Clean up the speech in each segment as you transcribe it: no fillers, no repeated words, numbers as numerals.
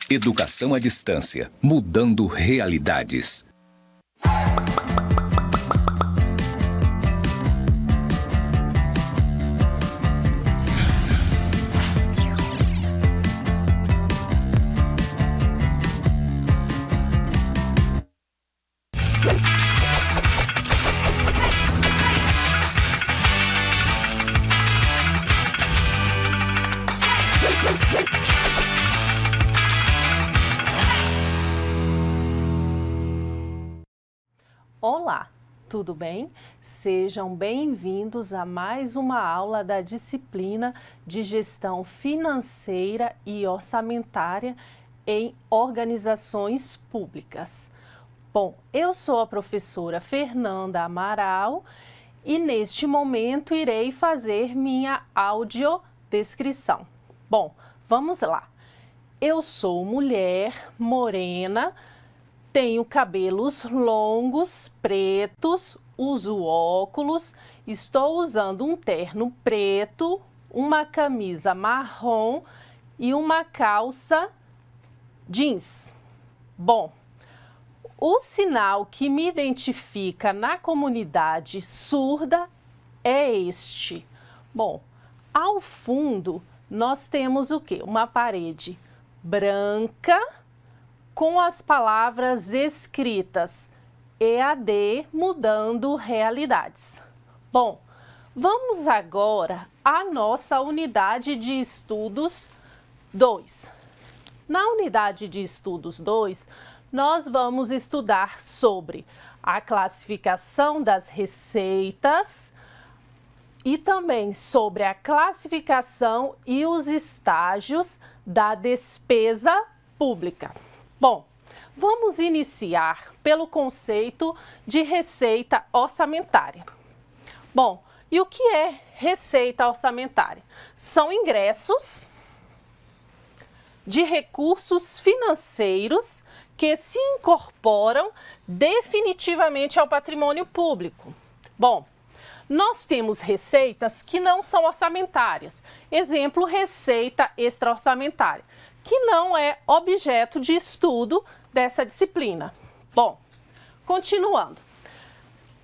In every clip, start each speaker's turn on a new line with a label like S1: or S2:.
S1: Educação à distância, mudando realidades.
S2: Olá, tudo bem? Sejam bem-vindos a mais uma aula da disciplina de Gestão Financeira e Orçamentária em Organizações Públicas. Bom, eu sou a professora Fernanda Amaral e neste momento irei fazer minha audiodescrição. Bom, vamos lá. Eu sou mulher, morena, tenho cabelos longos, pretos, uso óculos, estou usando um terno preto, uma camisa marrom e uma calça jeans. Bom, o sinal que me identifica na comunidade surda é este. Bom, ao fundo nós temos o quê? Uma parede branca com as palavras escritas EAD mudando realidades. Bom, vamos agora à nossa unidade de estudos 2. Na unidade de estudos 2, nós vamos estudar sobre a classificação das receitas e também sobre a classificação e os estágios da despesa pública. Bom, vamos iniciar pelo conceito de receita orçamentária. Bom, e o que é receita orçamentária? São ingressos de recursos financeiros que se incorporam definitivamente ao patrimônio público. Bom, nós temos receitas que não são orçamentárias. Exemplo, receita extra-orçamentária, que não é objeto de estudo dessa disciplina. Bom, continuando.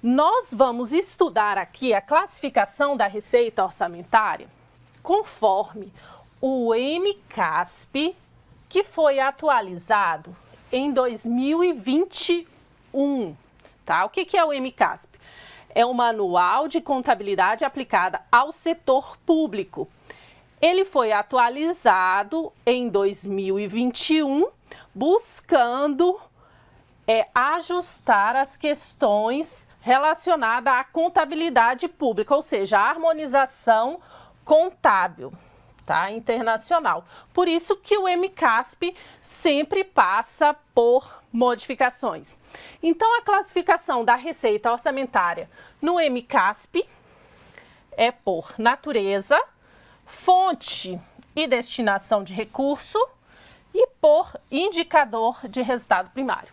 S2: Nós vamos estudar aqui a classificação da receita orçamentária conforme o MCASP, que foi atualizado em 2021. Tá? O que é o MCASP? É o Manual de Contabilidade Aplicada ao Setor Público. Ele foi atualizado em 2021, buscando ajustar as questões relacionadas à contabilidade pública, ou seja, a harmonização contábil, tá? Internacional. Por isso que o MCASP sempre passa por modificações. Então, a classificação da receita orçamentária no MCASP é por natureza, fonte e destinação de recurso e por indicador de resultado primário.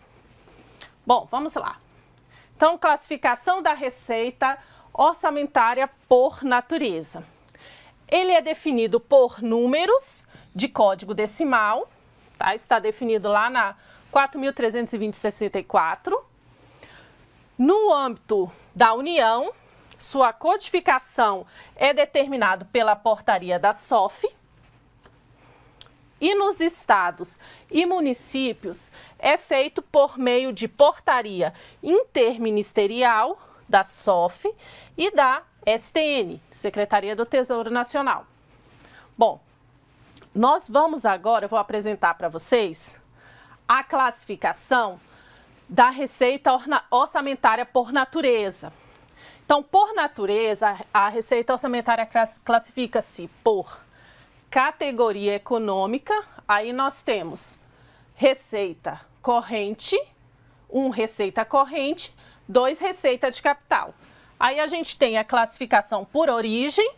S2: Bom, vamos lá. Então, classificação da receita orçamentária por natureza. Ele é definido por números de código decimal, tá? Está definido lá na 4.320/64. No âmbito da União, sua codificação é determinada pela portaria da SOF. E nos estados e municípios é feito por meio de portaria interministerial da SOF e da STN, Secretaria do Tesouro Nacional. Bom, nós vamos agora, eu vou apresentar para vocês a classificação da receita orçamentária por natureza. Então, por natureza, a receita orçamentária classifica-se por categoria econômica. Aí nós temos receita corrente, 1 receita corrente, 2 receita de capital. Aí a gente tem a classificação por origem.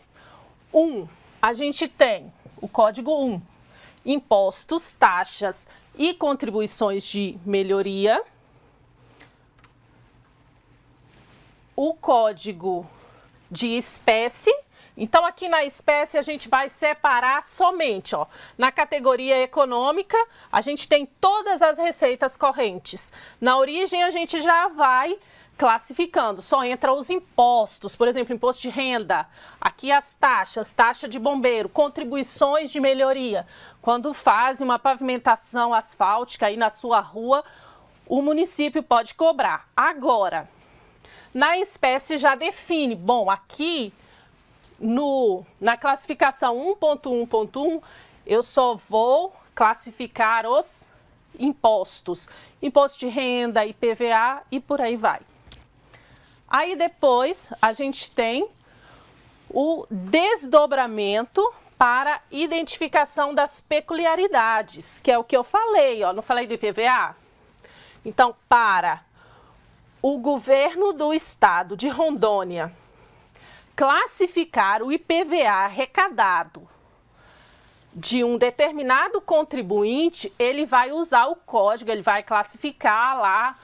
S2: 1, a gente tem o código 1, impostos, taxas e contribuições de melhoria. O código de espécie, Então, aqui na espécie, a gente vai separar somente, ó, na categoria econômica, a gente tem todas as receitas correntes. Na origem, a gente já vai classificando, só entra os impostos, por exemplo, imposto de renda, aqui as taxas, taxa de bombeiro, contribuições de melhoria. Quando faz uma pavimentação asfáltica aí na sua rua, o município pode cobrar. Agora, na espécie já define, bom, aqui na classificação 1.1.1, eu só vou classificar os impostos. Imposto de renda, IPVA e por aí vai. Aí depois a gente tem o desdobramento para identificação das peculiaridades, que é o que eu falei, ó, não falei do IPVA? Então, para o governo do estado de Rondônia classificar o IPVA arrecadado de um determinado contribuinte, ele vai usar o código, ele vai classificar lá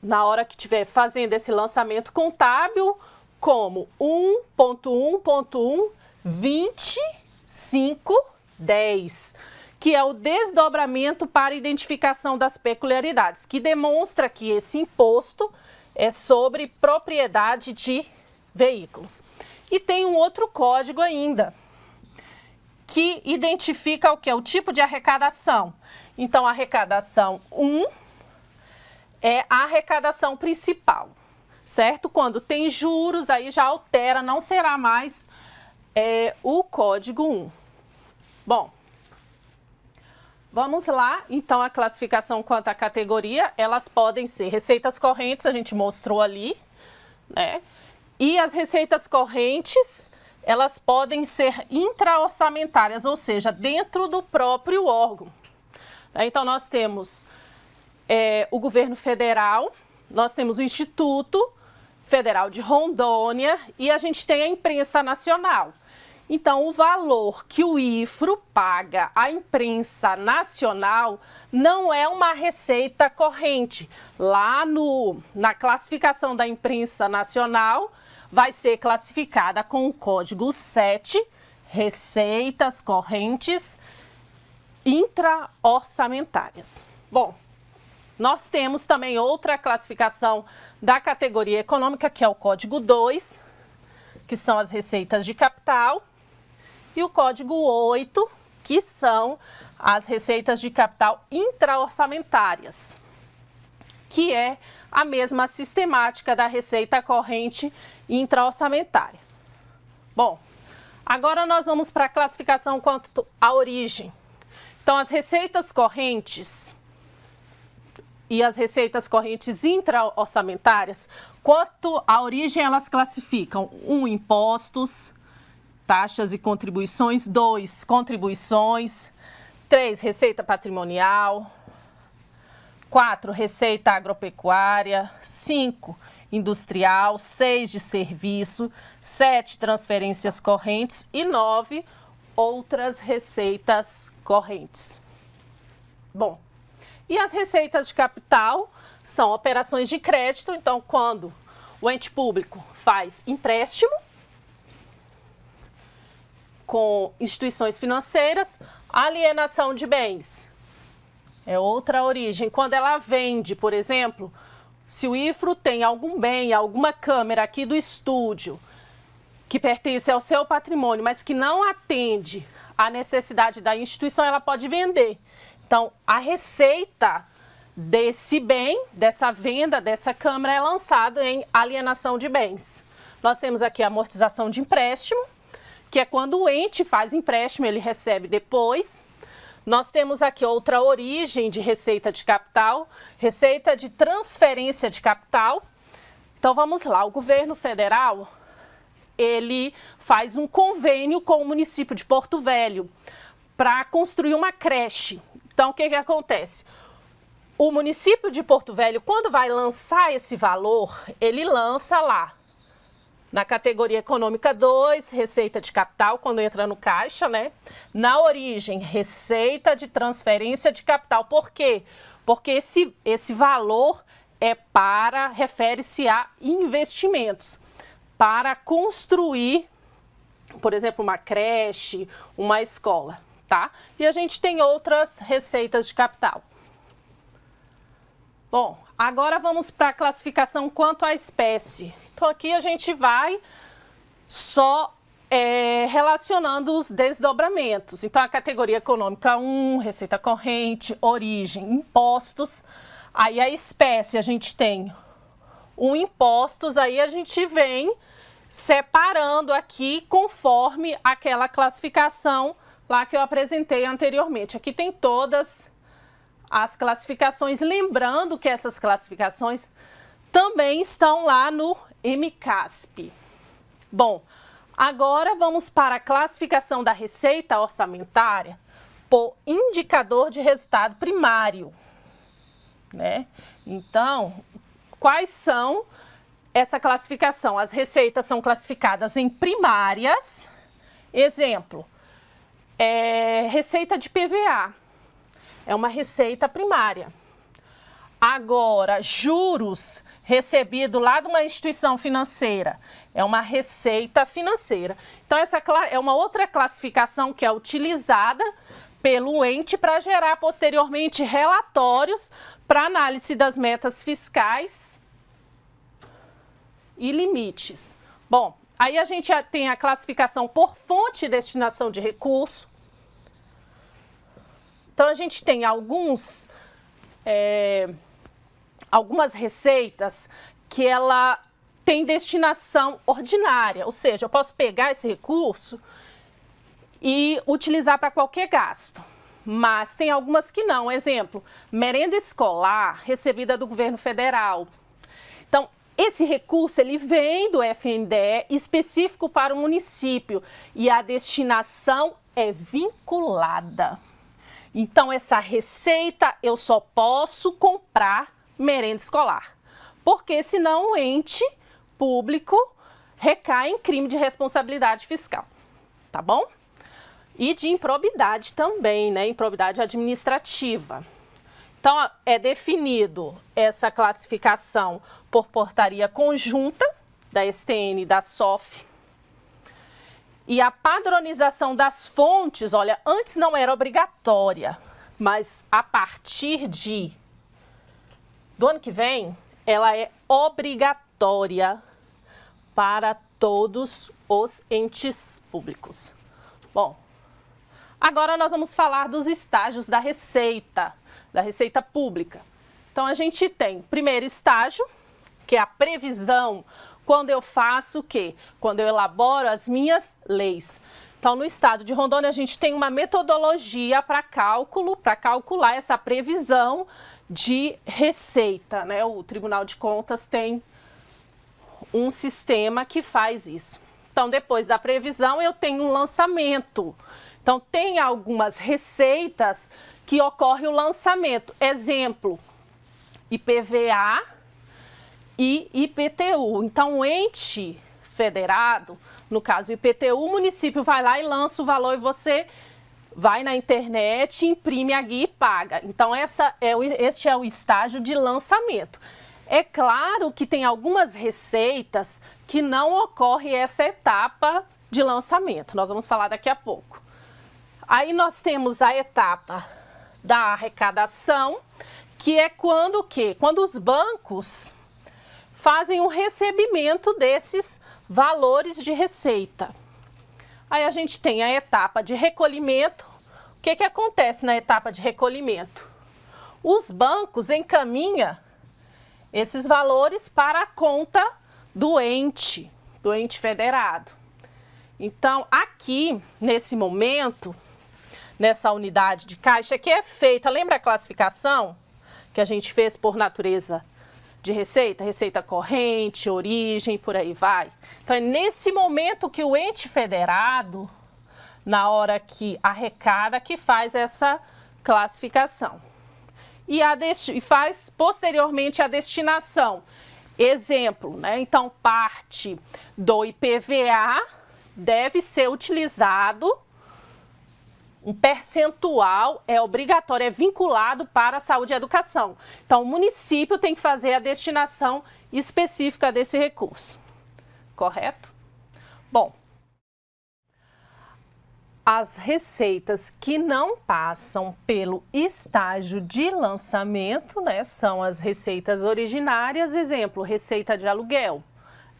S2: na hora que estiver fazendo esse lançamento contábil como 1.1.1.2510, que é o desdobramento para identificação das peculiaridades, que demonstra que esse imposto é sobre propriedade de veículos. E tem um outro código ainda, que identifica o que é o tipo de arrecadação. Então, a arrecadação 1 é a arrecadação principal, certo? Quando tem juros, aí já altera, não será mais o código 1. Bom, vamos lá. Então, a classificação quanto à categoria, elas podem ser receitas correntes, a gente mostrou ali, né? E as receitas correntes, elas podem ser intraorçamentárias, ou seja, dentro do próprio órgão. Então, nós temos o governo federal, nós temos o Instituto Federal de Rondônia e a gente tem a imprensa nacional. Então, o valor que o IFRO paga à imprensa nacional não é uma receita corrente. Lá na classificação da imprensa nacional, vai ser classificada com o código 7, receitas correntes intraorçamentárias. Bom, nós temos também outra classificação da categoria econômica, que é o código 2, que são as receitas de capital, e o código 8, que são as receitas de capital intraorçamentárias, que é a mesma sistemática da receita corrente intraorçamentária. Bom, agora nós vamos para a classificação quanto à origem. Então, as receitas correntes e as receitas correntes intraorçamentárias, quanto à origem, elas classificam 1, impostos, taxas e contribuições, 2, contribuições, 3, receita patrimonial, 4, receita agropecuária, 5, industrial, 6, de serviço, 7, transferências correntes e 9, outras receitas correntes. Bom, e as receitas de capital são operações de crédito, então quando o ente público faz empréstimo com instituições financeiras, alienação de bens é outra origem. Quando ela vende, por exemplo, se o IFRO tem algum bem, alguma câmera aqui do estúdio que pertence ao seu patrimônio, mas que não atende à necessidade da instituição, ela pode vender. Então, a receita desse bem, dessa venda, dessa câmera é lançada em alienação de bens. Nós temos aqui a amortização de empréstimo, que é quando o ente faz empréstimo, ele recebe depois. Nós temos aqui outra origem de receita de capital, receita de transferência de capital. Então, vamos lá, o governo federal, ele faz um convênio com o município de Porto Velho para construir uma creche. Então, o que acontece? O município de Porto Velho, quando vai lançar esse valor, ele lança lá, na categoria econômica 2, receita de capital, quando entra no caixa, né? Na origem, receita de transferência de capital. Por quê? Porque esse valor refere-se a investimentos, para construir por exemplo, uma creche, uma escola, tá? E a gente tem outras receitas de capital. Bom, agora vamos para a classificação quanto à espécie. Então, aqui a gente vai só relacionando os desdobramentos. Então, a categoria econômica 1, receita corrente, origem, impostos. Aí, a espécie, a gente tem impostos, aí a gente vem separando aqui conforme aquela classificação lá que eu apresentei anteriormente. Aqui tem todas as classificações, lembrando que essas classificações também estão lá no MCASP. Bom, agora vamos para a classificação da receita orçamentária por indicador de resultado primário, né? Então, quais são essa classificação? As receitas são classificadas em primárias. Exemplo, receita de PVA. É uma receita primária. Agora, juros recebido lá de uma instituição financeira é uma receita financeira. Então, essa é uma outra classificação que é utilizada pelo ente para gerar posteriormente relatórios para análise das metas fiscais e limites. Bom, aí a gente tem a classificação por fonte e destinação de recurso. Então, a gente tem algumas receitas que ela tem destinação ordinária, ou seja, eu posso pegar esse recurso e utilizar para qualquer gasto, mas tem algumas que não. Exemplo, merenda escolar recebida do governo federal. Então, esse recurso ele vem do FNDE específico para o município e a destinação é vinculada. Então, essa receita eu só posso comprar merenda escolar, porque senão o ente público recai em crime de responsabilidade fiscal, tá bom? E de improbidade também, né? Improbidade administrativa. Então, é definido essa classificação por portaria conjunta da STN e da SOF. E a padronização das fontes, olha, antes não era obrigatória, mas a partir do ano que vem, ela é obrigatória para todos os entes públicos. Bom, agora nós vamos falar dos estágios da receita pública. Então, a gente tem o primeiro estágio, que é a previsão, quando eu faço o quê? Quando eu elaboro as minhas leis. Então, no estado de Rondônia, a gente tem uma metodologia para calcular essa previsão de receita, né? O Tribunal de Contas tem um sistema que faz isso. Então, depois da previsão, eu tenho um lançamento. Então, tem algumas receitas que ocorre o lançamento. Exemplo, IPVA e IPTU. Então, o ente federado, no caso o IPTU, o município vai lá e lança o valor e você vai na internet, imprime a guia e paga. Então, este é o estágio de lançamento. É claro que tem algumas receitas que não ocorre essa etapa de lançamento. Nós vamos falar daqui a pouco. Aí nós temos a etapa da arrecadação, que é quando o quê? Quando os bancos fazem o recebimento desses valores de receita. Aí a gente tem a etapa de recolhimento. O que acontece na etapa de recolhimento? Os bancos encaminham esses valores para a conta do ente federado. Então, aqui, nesse momento, nessa unidade de caixa, que é feita, lembra a classificação que a gente fez por natureza de receita? Receita corrente, origem, por aí vai. Então, é nesse momento que o ente federado, na hora que arrecada, que faz essa classificação. E faz posteriormente a destinação. Exemplo, né? Então, parte do IPVA deve ser utilizado, um percentual é obrigatório, é vinculado para a saúde e educação. Então, o município tem que fazer a destinação específica desse recurso. Correto? Bom, as receitas que não passam pelo estágio de lançamento, né, são as receitas originárias. Exemplo, receita de aluguel.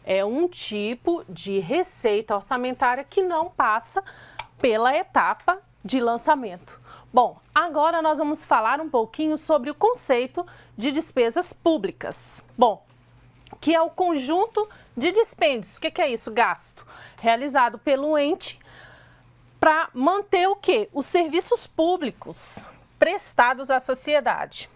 S2: É um tipo de receita orçamentária que não passa pela etapa de lançamento. Bom, agora nós vamos falar um pouquinho sobre o conceito de despesas públicas. Bom, que é o conjunto de dispêndios. O que é isso? Gasto realizado pelo ente para manter o quê? Os serviços públicos prestados à sociedade.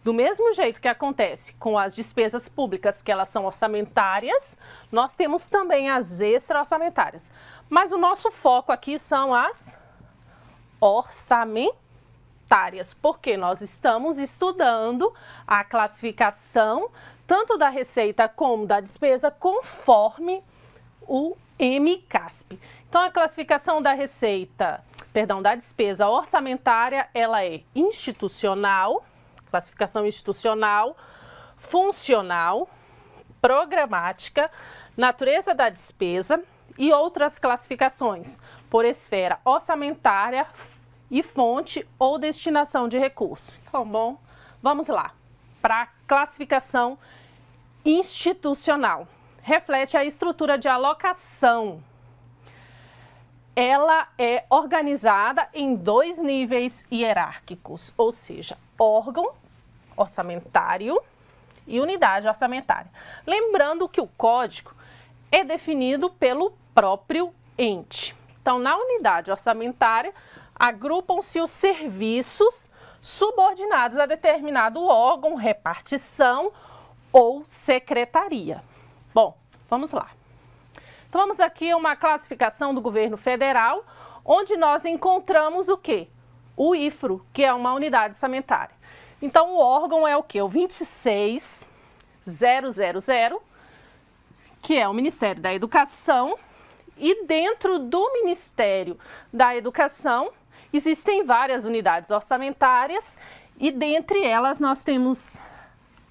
S2: Do mesmo jeito que acontece com as despesas públicas, que elas são orçamentárias, nós temos também as extra-orçamentárias. Mas o nosso foco aqui são as orçamentárias, porque nós estamos estudando a classificação tanto da receita como da despesa conforme o MCASP. Então, a classificação da da despesa orçamentária, ela é institucional, classificação institucional, funcional, programática, natureza da despesa e outras classificações por esfera orçamentária e fonte ou destinação de recurso. Então, bom, vamos lá. Para a classificação institucional, reflete a estrutura de alocação. Ela é organizada em 2 níveis hierárquicos, ou seja, órgão orçamentário e unidade orçamentária. Lembrando que o código é definido pelo próprio ente. Então, na unidade orçamentária, agrupam-se os serviços subordinados a determinado órgão, repartição ou secretaria. Bom, vamos lá. Então, vamos aqui a uma classificação do governo federal, onde nós encontramos o quê? O IFRO, que é uma unidade orçamentária. Então, o órgão é o quê? O 26000, que é o Ministério da Educação, e dentro do Ministério da Educação existem várias unidades orçamentárias e dentre elas nós temos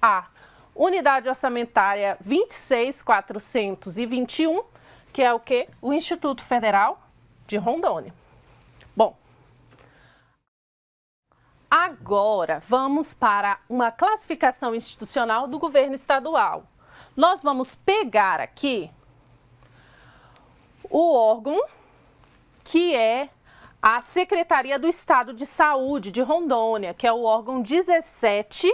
S2: a unidade orçamentária 26421, que é o quê? O Instituto Federal de Rondônia. Bom, agora vamos para uma classificação institucional do governo estadual. Nós vamos pegar aqui o órgão que é a Secretaria do Estado de Saúde de Rondônia, que é o órgão 1700.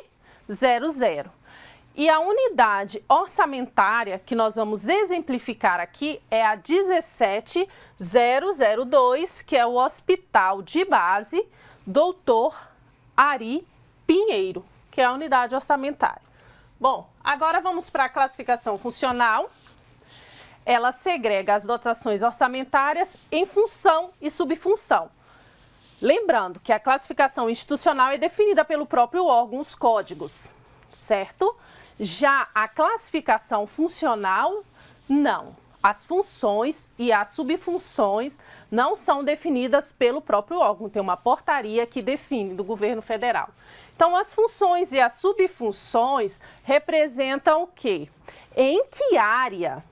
S2: E a unidade orçamentária que nós vamos exemplificar aqui é a 17002, que é o Hospital de Base Dr. Ari Pinheiro, que é a unidade orçamentária. Bom, agora vamos para a classificação funcional. Ela segrega as dotações orçamentárias em função e subfunção. Lembrando que a classificação institucional é definida pelo próprio órgão, os códigos, certo? Já a classificação funcional, não. As funções e as subfunções não são definidas pelo próprio órgão. Tem uma portaria que define do governo federal. Então, as funções e as subfunções representam o quê? Em que área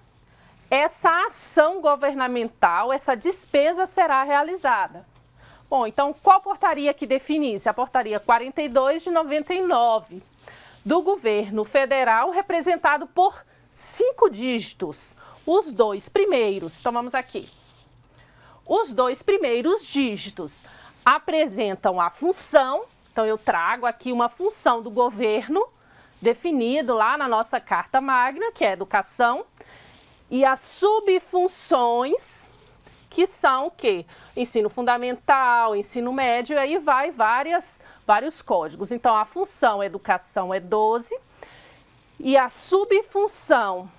S2: essa ação governamental, essa despesa será realizada? Bom, então, qual portaria que define isso? A portaria 42 de 99 do governo federal, representado por 5 dígitos. Os 2 primeiros, então vamos aqui. Os 2 primeiros dígitos apresentam a função, então eu trago aqui uma função do governo, definido lá na nossa Carta Magna, que é educação, e as subfunções, que são o quê? Ensino fundamental, ensino médio, e aí vai vários códigos. Então, a função educação é 12 e a subfunção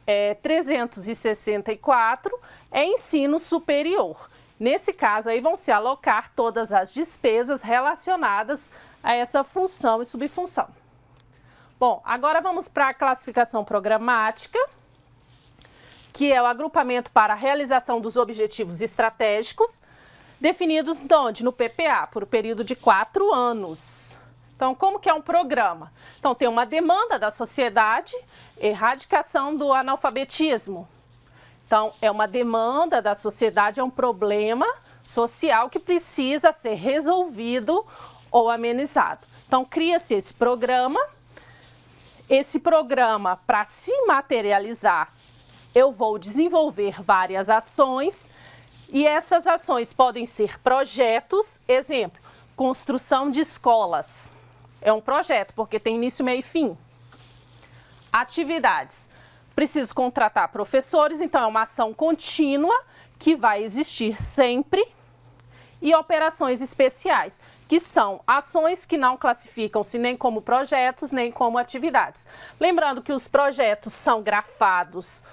S2: é 364, é ensino superior. Nesse caso, aí vão se alocar todas as despesas relacionadas a essa função e subfunção. Bom, agora vamos para a classificação programática, que é o agrupamento para a realização dos objetivos estratégicos, definidos onde? No PPA, por um período de 4 anos. Então, como que é um programa? Então, tem uma demanda da sociedade, erradicação do analfabetismo. Então, é uma demanda da sociedade, é um problema social que precisa ser resolvido ou amenizado. Então, cria-se esse programa. Esse programa, para se materializar, eu vou desenvolver várias ações e essas ações podem ser projetos, exemplo, construção de escolas. É um projeto, porque tem início, meio e fim. Atividades. Preciso contratar professores, então é uma ação contínua que vai existir sempre. E operações especiais, que são ações que não classificam-se nem como projetos, nem como atividades. Lembrando que os projetos são grafados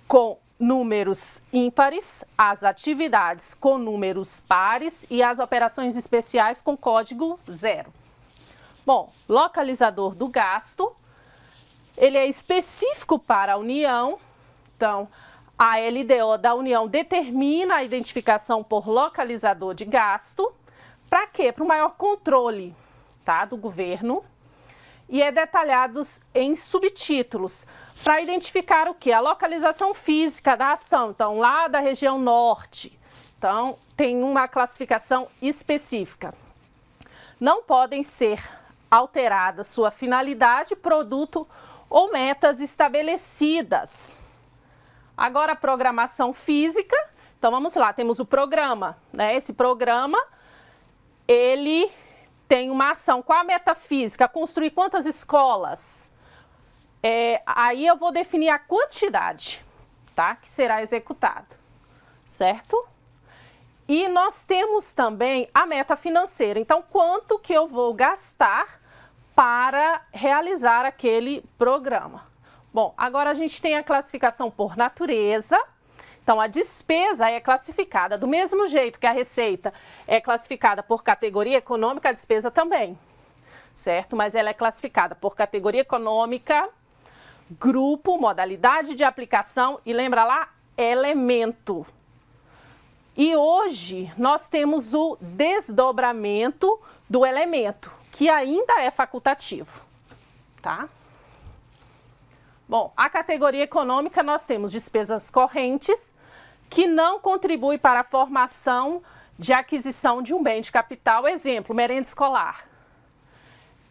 S2: com números ímpares, as atividades com números pares e as operações especiais com código 0. Bom, localizador do gasto, ele é específico para a União, então a LDO da União determina a identificação por localizador de gasto. Para quê? Para o maior controle, tá, do governo. E é detalhados em subtítulos, para identificar o quê? A localização física da ação. Então, lá da região norte. Então, tem uma classificação específica. Não podem ser alteradas sua finalidade, produto ou metas estabelecidas. Agora, a programação física. Então, vamos lá, temos o programa, né? Esse programa, ele tem uma ação. Qual a meta física? Construir quantas escolas? Aí eu vou definir a quantidade, tá? Que será executado, certo? E nós temos também a meta financeira. Então, quanto que eu vou gastar para realizar aquele programa? Bom, agora a gente tem a classificação por natureza. Então, a despesa é classificada do mesmo jeito que a receita é classificada por categoria econômica, a despesa também, certo? Mas ela é classificada por categoria econômica, grupo, modalidade de aplicação e, lembra lá, elemento. E hoje nós temos o desdobramento do elemento, que ainda é facultativo, tá? Bom, a categoria econômica nós temos despesas correntes que não contribuem para a formação de aquisição de um bem de capital. Exemplo, merenda escolar.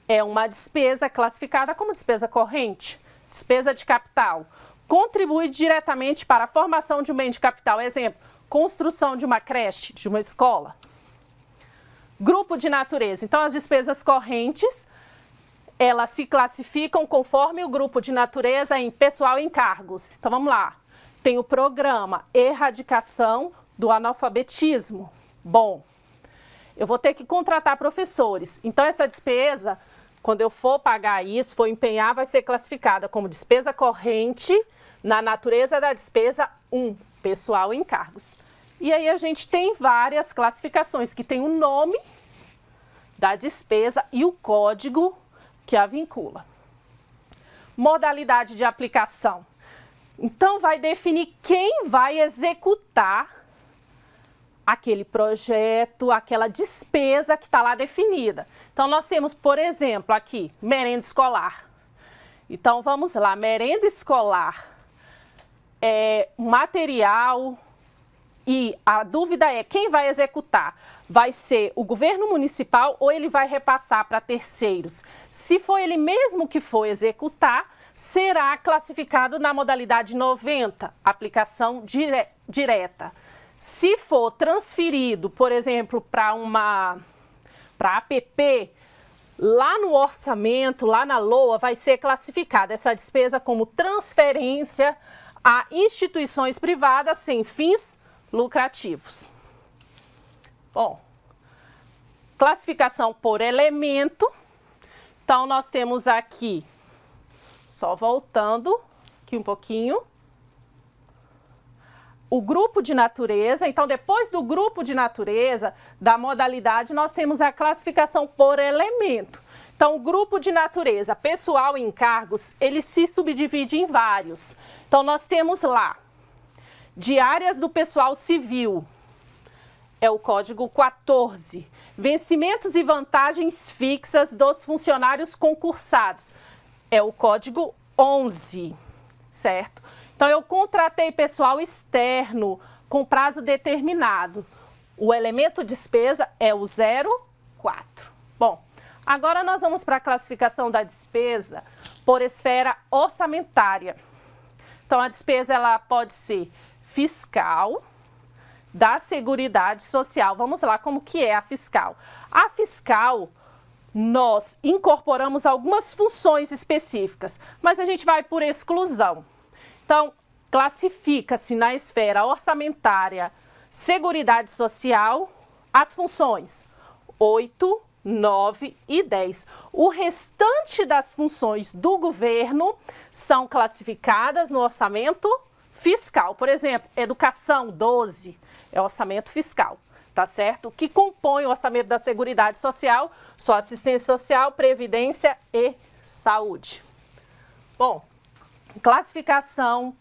S2: É uma despesa classificada como despesa corrente, despesa de capital. Contribui diretamente para a formação de um bem de capital. Exemplo, construção de uma creche, de uma escola. Grupo de natureza. Então, as despesas correntes, elas se classificam conforme o grupo de natureza em pessoal e encargos. Então, vamos lá. Tem o programa Erradicação do Analfabetismo. Bom, eu vou ter que contratar professores. Então, essa despesa, quando eu for pagar isso, for empenhar, vai ser classificada como despesa corrente na natureza da despesa 1, pessoal e encargos. E aí a gente tem várias classificações, que tem o nome da despesa e o código que a vincula. Modalidade de aplicação. Então, vai definir quem vai executar aquele projeto, aquela despesa que está lá definida. Então, nós temos, por exemplo, aqui, merenda escolar. Então, vamos lá, merenda escolar é material e a dúvida é quem vai executar. Vai ser o governo municipal ou ele vai repassar para terceiros? Se for ele mesmo que for executar, será classificado na modalidade 90, aplicação direta. Se for transferido, por exemplo, para APP, lá no orçamento, lá na LOA, vai ser classificada essa despesa como transferência a instituições privadas sem fins lucrativos. Bom, classificação por elemento. Então, nós temos aqui, só voltando aqui um pouquinho, o grupo de natureza. Então, depois do grupo de natureza, da modalidade, nós temos a classificação por elemento. Então, o grupo de natureza, pessoal e encargos, ele se subdivide em vários. Então, nós temos lá, diárias do pessoal civil, é o código 14. Vencimentos e vantagens fixas dos funcionários concursados, é o código 11, certo? Então, eu contratei pessoal externo com prazo determinado. O elemento despesa é o 04. Bom, agora nós vamos para a classificação da despesa por esfera orçamentária. Então, a despesa ela pode ser fiscal, da Seguridade Social. Vamos lá, como que é a fiscal? A fiscal, nós incorporamos algumas funções específicas, mas a gente vai por exclusão. Então, classifica-se na esfera orçamentária Seguridade Social as funções 8, 9 e 10. O restante das funções do governo são classificadas no orçamento fiscal. Por exemplo, educação 12 é orçamento fiscal, tá certo? O que compõe o orçamento da Seguridade Social, só assistência social, previdência e saúde. Bom, classificação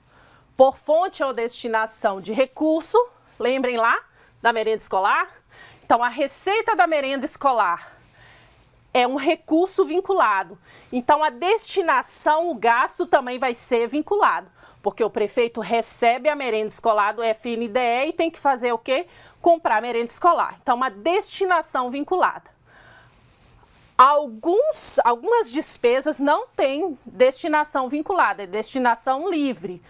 S2: por fonte ou destinação de recurso, lembrem lá da merenda escolar? Então, a receita da merenda escolar é um recurso vinculado. Então, a destinação, o gasto também vai ser vinculado, porque o prefeito recebe a merenda escolar do FNDE e tem que fazer o quê? Comprar a merenda escolar. Então, uma destinação vinculada. Algumas despesas não têm destinação vinculada, é destinação livre.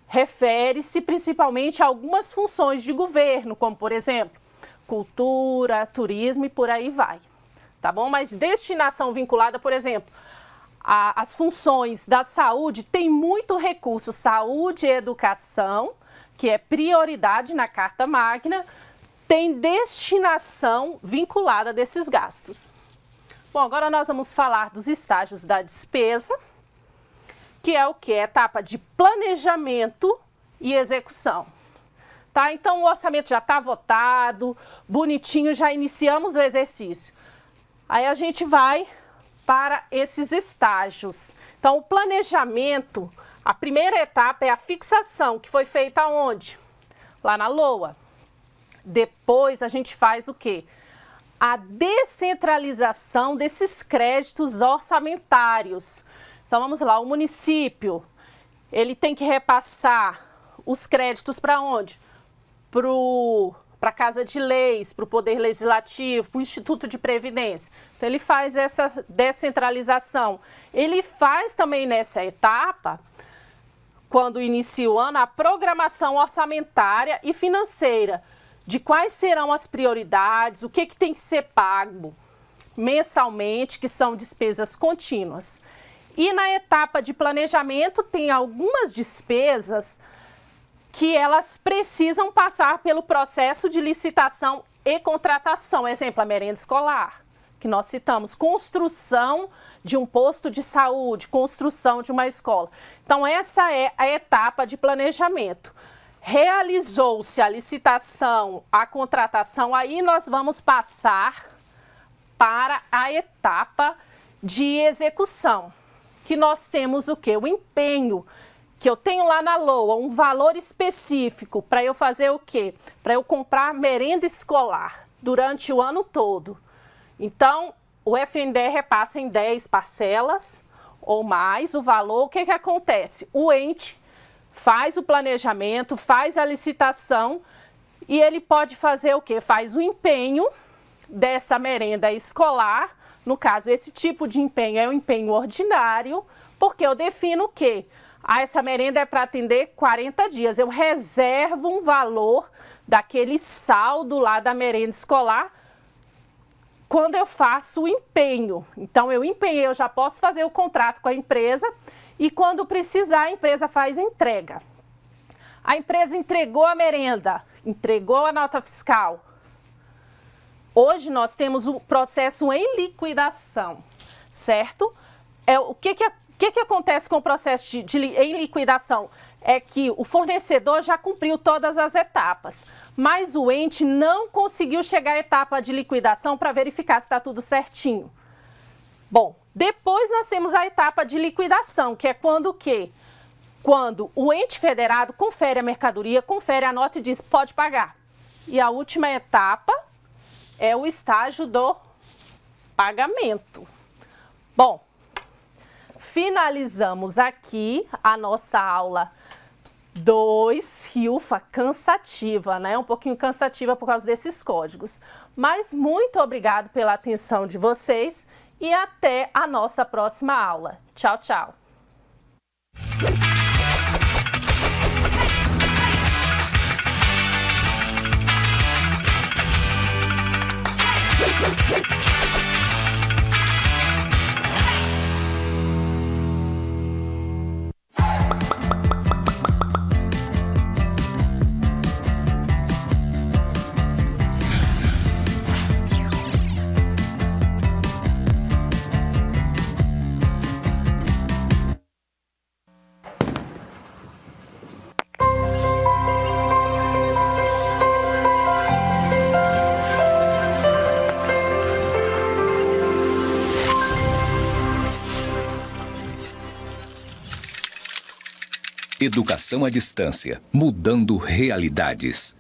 S2: Refere-se principalmente a algumas funções de governo, como, por exemplo, cultura, turismo e por aí vai, tá bom? Mas destinação vinculada, por exemplo, as funções da saúde têm muito recurso, saúde e educação, que é prioridade na Carta Magna, tem destinação vinculada desses gastos. Bom, agora nós vamos falar dos estágios da despesa, que é o que? Etapa de planejamento e execução. Tá? Então, o orçamento já está votado, bonitinho, já iniciamos o exercício. Aí a gente vai para esses estágios. Então, o planejamento, a primeira etapa é a fixação, que foi feita onde? Lá na LOA. Depois a gente faz o quê? A descentralização desses créditos orçamentários. Então, vamos lá, o município, ele tem que repassar os créditos para onde? Para a Casa de Leis, para o Poder Legislativo, para o Instituto de Previdência. Então, ele faz essa descentralização. Ele faz também nessa etapa, quando inicia o ano, a programação orçamentária e financeira, de quais serão as prioridades, o que tem que ser pago mensalmente, que são despesas contínuas. E na etapa de planejamento, tem algumas despesas que elas precisam passar pelo processo de licitação e contratação. Exemplo, a merenda escolar, que nós citamos, construção de um posto de saúde, construção de uma escola. Então, essa é a etapa de planejamento. Realizou-se a licitação, a contratação, aí nós vamos passar para a etapa de execução, que nós temos o quê? O empenho, que eu tenho lá na LOA, um valor específico para eu fazer o quê? Para eu comprar merenda escolar durante o ano todo. Então, o FNDE repassa em 10 parcelas ou mais o valor. O que acontece? O ente faz o planejamento, faz a licitação e ele pode fazer o quê? Faz o empenho dessa merenda escolar. No caso, esse tipo de empenho é o empenho ordinário, porque eu defino o quê? Essa merenda é para atender 40 dias. Eu reservo um valor daquele saldo lá da merenda escolar quando eu faço o empenho. Então, eu empenhei, eu já posso fazer o contrato com a empresa e quando precisar, a empresa faz a entrega. A empresa entregou a merenda, entregou a nota fiscal. Hoje, nós temos o processo em liquidação, certo? O que acontece com o processo em liquidação? É que o fornecedor já cumpriu todas as etapas, mas o ente não conseguiu chegar à etapa de liquidação para verificar se está tudo certinho. Bom, depois nós temos a etapa de liquidação, que é quando o quê? Quando o ente federado confere a mercadoria, confere a nota e diz pode pagar. E a última etapa é o estágio do pagamento. Bom, finalizamos aqui a nossa aula 2, riufa cansativa, né? Um pouquinho cansativa por causa desses códigos. Mas muito obrigado pela atenção de vocês e até a nossa próxima aula. Tchau, tchau!
S1: Educação à distância, mudando realidades.